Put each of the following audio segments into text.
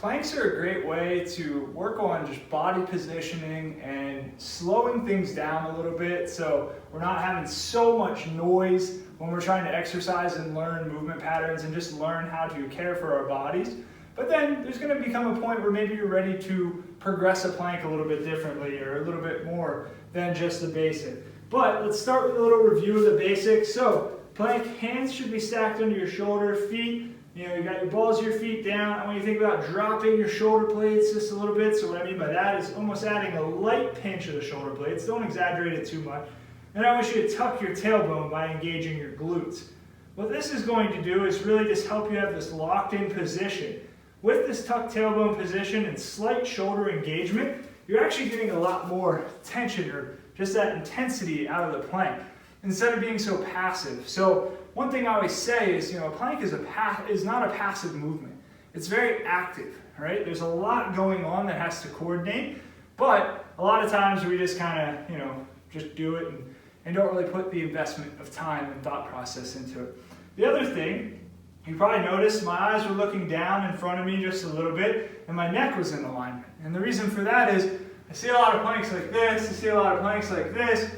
Planks are a great way to work on just body positioning and slowing things down a little bit so we're not having so much noise when we're trying to exercise and learn movement patterns and just learn how to care for our bodies. But then there's going to become a point where maybe you're ready to progress a plank a little bit differently or a little bit more than just the basic. But let's start with a little review of the basics. So plank, hands should be stacked under your shoulder, feet, you got your balls of your feet down. I want you to think about dropping your shoulder blades just a little bit. So what I mean by that is almost adding a light pinch of the shoulder blades. Don't exaggerate it too much. And I want you to tuck your tailbone by engaging your glutes. What this is going to do is really just help you have this locked in position. With this tucked tailbone position and slight shoulder engagement, you're actually getting a lot more tension or just that intensity out of the plank instead of being so passive. So one thing I always say is, a plank is not a passive movement. It's very active, right? There's a lot going on that has to coordinate, but a lot of times we just kind of, just do it and don't really put the investment of time and thought process into it. The other thing, you probably noticed my eyes were looking down in front of me just a little bit, and my neck was in alignment. And the reason for that is I see a lot of planks like this, I see a lot of planks like this.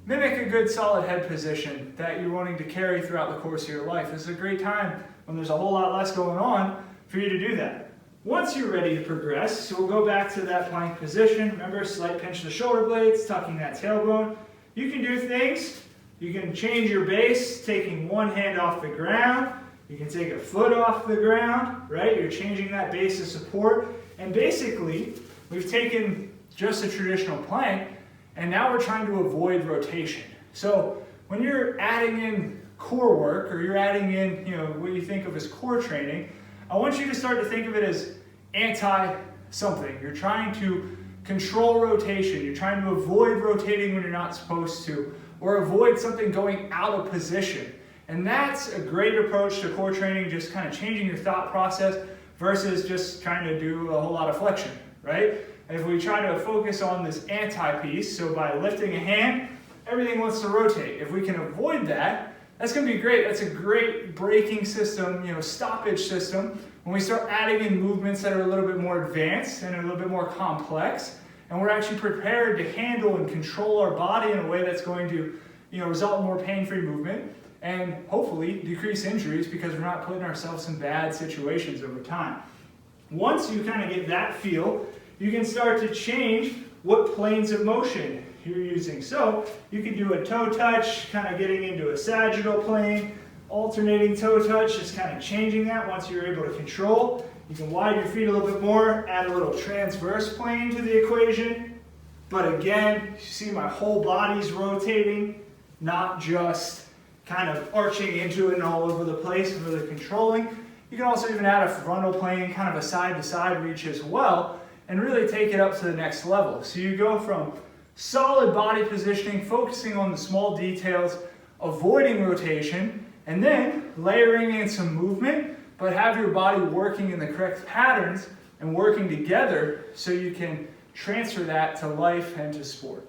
Mimic a good solid head position that you're wanting to carry throughout the course of your life. This is a great time when there's a whole lot less going on for you to do that. Once you're ready to progress, so we'll go back to that plank position. Remember, slight pinch of the shoulder blades, tucking that tailbone. You can do things. You can change your base, taking one hand off the ground. You can take a foot off the ground, right? You're changing that base of support. And basically, we've taken just a traditional plank, and now we're trying to avoid rotation. So when you're adding in core work, or you're adding in, what you think of as core training, I want you to start to think of it as anti-something. You're trying to control rotation. You're trying to avoid rotating when you're not supposed to, or avoid something going out of position. And that's a great approach to core training, just kind of changing your thought process versus just trying to do a whole lot of flexion, right? If we try to focus on this anti-piece, so by lifting a hand, everything wants to rotate. If we can avoid that, that's going to be great. That's a great braking system, stoppage system. When we start adding in movements that are a little bit more advanced and a little bit more complex, and we're actually prepared to handle and control our body in a way that's going to, result in more pain-free movement and hopefully decrease injuries because we're not putting ourselves in bad situations over time. Once you kind of get that feel, you can start to change what planes of motion you're using. So you can do a toe touch, kind of getting into a sagittal plane, alternating toe touch, just kind of changing that once you're able to control. You can widen your feet a little bit more, add a little transverse plane to the equation. But again, you see my whole body's rotating, not just kind of arching into it and all over the place and really controlling. You can also even add a frontal plane, kind of a side-to-side reach as well, and really take it up to the next level. So you go from solid body positioning, focusing on the small details, avoiding rotation, and then layering in some movement, but have your body working in the correct patterns and working together so you can transfer that to life and to sport.